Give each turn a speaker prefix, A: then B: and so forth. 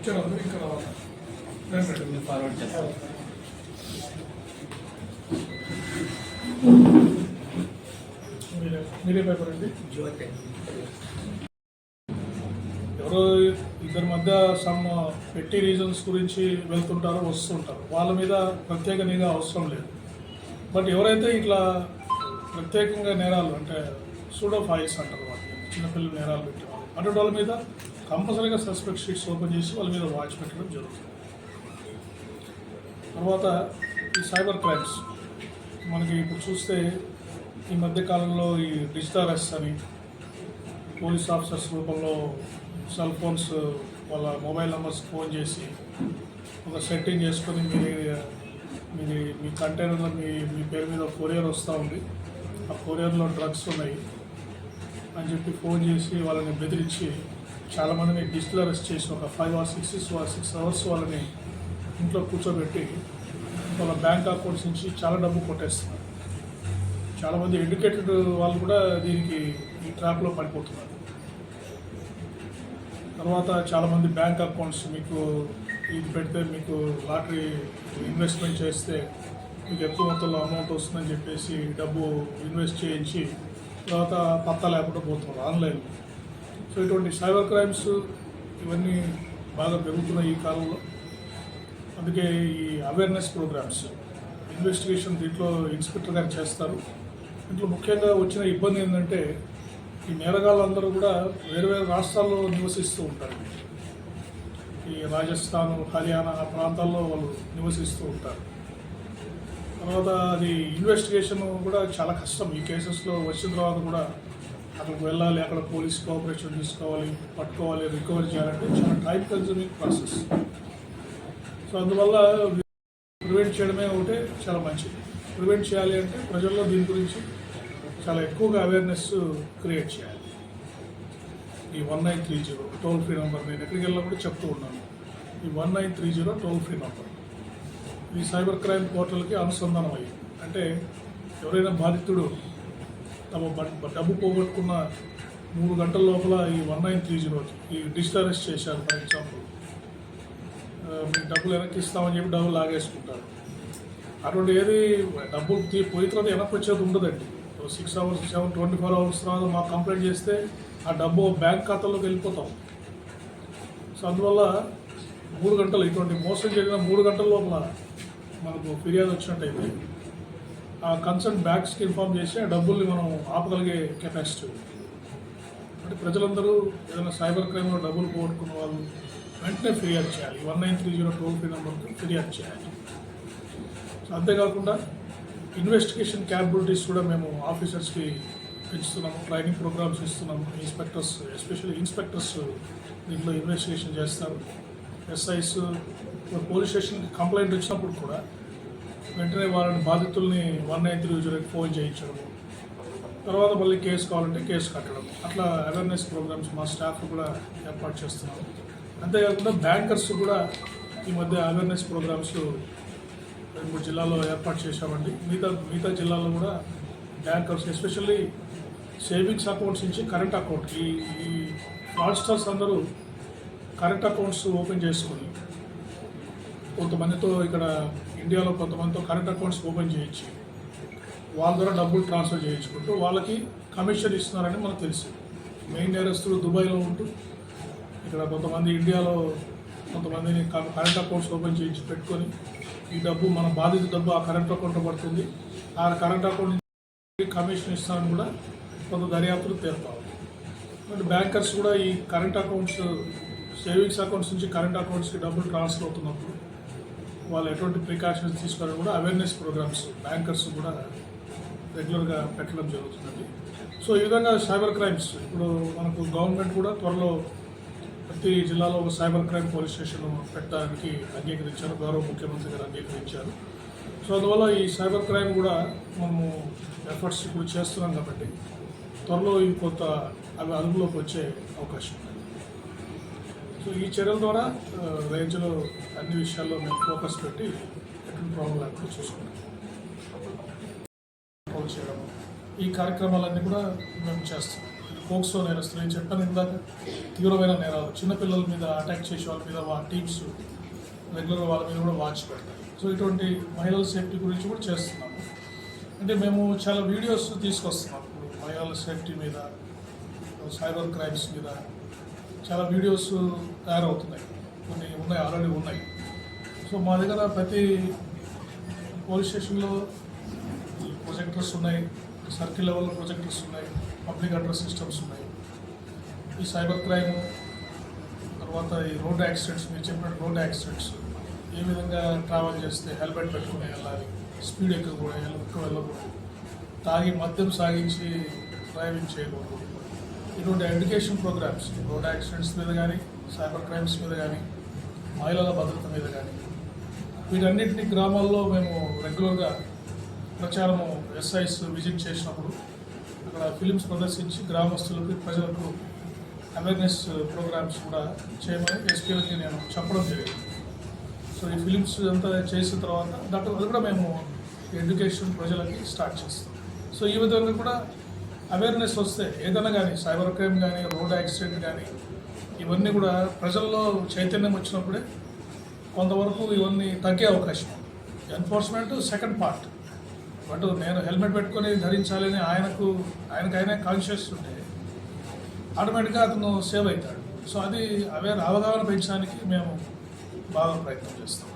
A: వచ్చారు ఇంకా రావాలి
B: ఫార్వర్డ్ చేస్తారు.
A: మీరే పేపర్ అండి. ఎవరో ఇద్దరి మధ్య సమ్ పెట్టి రీజన్స్ గురించి వెళ్తుంటారు వస్తుంటారు, వాళ్ళ మీద ప్రత్యేక నిఘా అవసరం లేదు. బట్ ఎవరైతే ఇట్లా ప్రత్యేకంగా నేరాలు అంటే సూడో ఫైల్స్ అంటారు, వాళ్ళు చిన్నపిల్లలు నేరాలు పెట్టేవాళ్ళు, అటువంటి వాళ్ళ మీద కంపల్సరీగా సస్పెక్ట్ షీట్స్ ఓపెన్ చేసి వాళ్ళ మీద వాచ్ పెట్టడం జరుగుతుంది. తర్వాత ఈ సైబర్ క్రైమ్స్ మనకి ఇప్పుడు చూస్తే ఈ మధ్యకాలంలో ఈ డిజిటల్ అరెస్ట్ అని పోలీస్ ఆఫీసర్స్ రూపంలో సెల్ ఫోన్స్ వాళ్ళ మొబైల్ నెంబర్స్ ఫోన్ చేసి ఒక సెట్టింగ్ చేసుకొని మీ కంటైనర్లో మీ పేరు మీద కొరియర్ వస్తూ ఉంది, ఆ కొరియర్లో డ్రగ్స్ ఉన్నాయి అని చెప్పి ఫోన్ చేసి వాళ్ళని బెదిరించి చాలామందిని డిజిటల్ అరెస్ట్ చేసి ఒక 5 or 6 hours వాళ్ళని ఇంట్లో కూర్చోబెట్టి వాళ్ళ బ్యాంక్ అకౌంట్స్ నుంచి చాలా డబ్బు కొట్టేస్తున్నారు. చాలామంది ఎడ్యుకేటెడ్ వాళ్ళు కూడా దీనికి ఈ ట్రాప్లో పడిపోతున్నారు. తర్వాత చాలామంది బ్యాంక్ అకౌంట్స్ మీకు ఇది పెడితే మీకు లాటరీ ఇన్వెస్ట్మెంట్ చేస్తే మీకు ఎక్కువ మొత్తంలో అమౌంట్ వస్తుందని చెప్పేసి డబ్బు ఇన్వెస్ట్ చేయించి తర్వాత పత్తా లేకుండా పోతున్నారు ఆన్లైన్లో. సో ఇటువంటి సైబర్ క్రైమ్స్ ఇవన్నీ బాగా పెరుగుతున్నాయి ఈ కాలంలో. అందుకే ఈ అవేర్నెస్ ప్రోగ్రామ్స్ ఇన్వెస్టిగేషన్ దీంట్లో ఇన్స్పెక్టర్ గారు చేస్తారు. దీంట్లో ముఖ్యంగా వచ్చిన ఇబ్బంది ఏంటంటే ఈ నేరగాళ్ళందరూ కూడా వేరు వేరు రాష్ట్రాల్లో నివసిస్తూ ఉంటారు. ఈ రాజస్థాన్, హర్యానా ఆ ప్రాంతాల్లో వాళ్ళు నివసిస్తూ ఉంటారు. తర్వాత అది ఇన్వెస్టిగేషన్ కూడా చాలా కష్టం. ఈ కేసెస్లో వచ్చిన తర్వాత కూడా అక్కడికి వెళ్ళాలి, అక్కడ పోలీస్ కోఆపరేషన్ తీసుకోవాలి, పట్టుకోవాలి, రికవరీ చేయాలంటే చాలా టైం కన్జ్యూమింగ్ ప్రాసెస్. సో అందువల్ల ప్రివెంట్ చేయడమే ఒకటే చాలా మంచిది. ప్రివెంట్ చేయాలి అంటే ప్రజల్లో దీని గురించి చాలా ఎక్కువగా అవేర్నెస్ క్రియేట్ చేయాలి. ఈ 1930 టోల్ ఫ్రీ నెంబర్ నేను ఎక్కడికి వెళ్ళినప్పుడు చెప్తూ ఉన్నాను. ఈ 1930 టోల్ ఫ్రీ నెంబర్ ఈ సైబర్ క్రైమ్ పోర్టల్కి అనుసంధానం అయ్యింది. అంటే ఎవరైనా బాధితుడు తమ డబ్బు పోగొట్టుకున్న 3 గంటల లోపల ఈ 1930 ఈ డిజిటల్ అరెస్ట్ చేశారు. ఫర్ ఎగ్జాంపుల్ మీకు డబ్బులు వెనక్కి ఇస్తామని చెప్పి డబ్బులు లాగేసుకుంటారు. అటువంటి ఏది డబ్బులు పోయిన తర్వాత వెనక్కి వచ్చేది ఉండదండి. 6 hours 24 hours తర్వాత మాకు కంప్లైంట్ చేస్తే ఆ డబ్బు బ్యాంక్ ఖాతాలోకి వెళ్ళిపోతాం. సో అందువల్ల 3 గంటలు ఇటువంటి మోసం జరిగిన 3 గంటల లోపల మనకు ఫిర్యాదు వచ్చినట్టయితే ఆ కన్సర్న్ బ్యాంక్స్కి ఇన్ఫార్మ్ చేసి ఆ డబ్బుల్ని మనం ఆపగలిగే కెపాసిటీ. అంటే ప్రజలందరూ ఏదైనా సైబర్ క్రైమ్లో డబ్బులు పోగొట్టుకున్న వాళ్ళు వెంటనే ఫిర్యాదు చేయాలి. 1930 టోల్ ఫ్రీ నెంబర్కి ఫిర్యాదు చేయాలి. సో అంతేకాకుండా ఇన్వెస్టిగేషన్ క్యాపబిలిటీస్ కూడా మేము ఆఫీసర్స్కి పెంచుతున్నాము, ట్రైనింగ్ ప్రోగ్రామ్స్ ఇస్తున్నాము. ఇన్స్పెక్టర్స్ ఎస్పెషల్లీ ఇన్స్పెక్టర్స్ దీంట్లో ఇన్వెస్టిగేషన్ చేస్తారు. ఎస్ఐస్ పోలీస్ స్టేషన్కి కంప్లైంట్ వచ్చినప్పుడు కూడా వెంటనే వాళ్ళని బాధితుల్ని 1930కి ఫోన్ చేయించడము, తర్వాత మళ్ళీ కేసు కావాలంటే కేసు కట్టడం, అట్లా అవేర్నెస్ ప్రోగ్రామ్స్ మా స్టాఫ్ కూడా ఏర్పాటు చేస్తున్నాము. అంతేకాకుండా బ్యాంకర్స్ కూడా ఈ మధ్య అవేర్నెస్ ప్రోగ్రామ్స్ 2-3 జిల్లాల్లో ఏర్పాటు చేశామండి. మిగతా జిల్లాల్లో కూడా బ్యాంకర్స్ ఎస్పెషల్లీ సేవింగ్స్ అకౌంట్స్ నుంచి కరెంట్ అకౌంట్ ఈ ఫ్రాడ్స్టర్స్ అందరూ కరెంట్ అకౌంట్స్ ఓపెన్ చేసుకుని కొంతమందితో ఇక్కడ ఇండియాలో కొంతమందితో కరెంట్ అకౌంట్స్ ఓపెన్ చేయించి వాళ్ళ ద్వారా డబ్బులు ట్రాన్స్ఫర్ చేయించుకుంటూ వాళ్ళకి కమిషన్ ఇస్తున్నారని మనకు తెలుసు. మెయిన్ నేరస్తులు దుబాయ్లో ఉంటూ ఇక్కడ కొంతమంది ఇండియాలో కొంతమందిని కరెంట్ అకౌంట్స్ ఓపెన్ చేయించి పెట్టుకొని ఈ డబ్బు మన బాధిత డబ్బు ఆ కరెంట్ అకౌంట్లో పడుతుంది, ఆ కరెంట్ అకౌంట్ నుంచి కమిషన్ ఇస్తానని కూడా కొంత దర్యాప్తులు తేలుతారు. అంటే బ్యాంకర్స్ కూడా ఈ కరెంట్ అకౌంట్స్ సేవింగ్స్ అకౌంట్స్ నుంచి కరెంట్ అకౌంట్స్కి డబ్బులు ట్రాన్స్ఫర్ అవుతున్నప్పుడు వాళ్ళు ఎటువంటి ప్రికాషన్స్ తీసుకోవాలని కూడా అవేర్నెస్ ప్రోగ్రామ్స్ బ్యాంకర్స్ కూడా రెగ్యులర్గా పెట్టడం జరుగుతుందండి. సో ఈ విధంగా సైబర్ క్రైమ్స్ ఇప్పుడు మనకు గవర్నమెంట్ కూడా త్వరలో ప్రతి జిల్లాలో ఒక సైబర్ క్రైమ్ పోలీస్ స్టేషన్ పెట్టడానికి అంగీకరించారు, గౌరవ ముఖ్యమంత్రి గారు అంగీకరించారు. సో అందువల్ల ఈ సైబర్ క్రైమ్ కూడా మనము ఎఫర్ట్స్ ఇప్పుడు చేస్తున్నాం కాబట్టి త్వరలో ఈ కొంత అవి అదుపులోకి వచ్చే అవకాశం ఉంది. సో ఈ చర్యల ద్వారా రేంజ్లో అన్ని విషయాల్లో మేము ఫోకస్ పెట్టి ఎటువంటి ప్రాబ్లం లేకుండా చూసుకుంటాం. చేయడం ఈ కార్యక్రమాలన్నీ కూడా మేము చేస్తాం. పోక్సో నేరస్తులు నేను చెప్పాను ఇందాక తీవ్రమైన నేరాలు చిన్నపిల్లల మీద అటాక్ చేసే వాళ్ళ మీద మా టీమ్స్ రెగ్యులర్గా వాళ్ళ మీద కూడా వాచ్ పెడతాయి. సో ఇటువంటి మహిళల సేఫ్టీ గురించి కూడా చేస్తున్నాము. అంటే మేము చాలా వీడియోస్ తీసుకొస్తున్నాం ఇప్పుడు మహిళల సేఫ్టీ మీద, సైబర్ క్రైమ్స్ మీద చాలా వీడియోస్ తయారవుతున్నాయి. కొన్ని ఉన్నాయి, ఆల్రెడీ ఉన్నాయి. సో మా దగ్గర ప్రతి పోలీస్ స్టేషన్లో ప్రొజెక్టర్స్ ఉన్నాయి, సర్కిల్ లెవెల్లో ప్రొజెక్టర్స్ ఉన్నాయి, పబ్లిక్ అడ్రస్ సిస్టమ్స్ ఉన్నాయి. ఈ సైబర్ క్రైమ్ తర్వాత ఈ రోడ్ యాక్సిడెంట్స్, మీరు చెప్పినట్టు రోడ్ యాక్సిడెంట్స్ ఏ విధంగా ట్రావెల్ చేస్తే హెల్మెట్ పెట్టుకుని వెళ్ళాలి, స్పీడ్ ఎక్కువ వెళ్ళకూడదు, తాగి మద్యం సాగించి డ్రైవింగ్ చేయకూడదు. ఇటువంటి ఎడ్యుకేషన్ ప్రోగ్రామ్స్ రోడ్ యాక్సిడెంట్స్ మీద కానీ, సైబర్ క్రైమ్స్ మీద కానీ, మహిళల భద్రత మీద కానీ వీటన్నిటిని గ్రామాల్లో మేము రెగ్యులర్గా ప్రచారము ఎస్ఐస్ విజిట్ చేసినప్పుడు అక్కడ ఫిలిమ్స్ ప్రదర్శించి గ్రామస్తులకు, ప్రజలకు అవేర్నెస్ ప్రోగ్రామ్స్ కూడా చేయమని ఎస్పీలకి నేను చెప్పడం జరిగింది. సో ఈ ఫిలిమ్స్ అంతా చేసిన తర్వాత అది కూడా మేము ఎడ్యుకేషన్ ప్రజలకి స్టార్ట్ చేస్తాం. సో ఈ విధంగా కూడా అవేర్నెస్ వస్తే ఏదైనా కానీ సైబర్ క్రైమ్ కానీ, రోడ్ యాక్సిడెంట్ కానీ ఇవన్నీ కూడా ప్రజల్లో చైతన్యం వచ్చినప్పుడే కొంతవరకు ఇవన్నీ తగ్గే అవకాశం ఉంది. ఎన్ఫోర్స్మెంట్ సెకండ్ పార్ట్, బట్ నేను హెల్మెట్ పెట్టుకొని ధరించాలని ఆయనకైనా కాన్షియస్ ఉంటే ఆటోమేటిక్గా అతను సేవ్ అవుతాడు. సో అది అవగాహన పెంచడానికి మేము బాగా ప్రయత్నం చేస్తాం.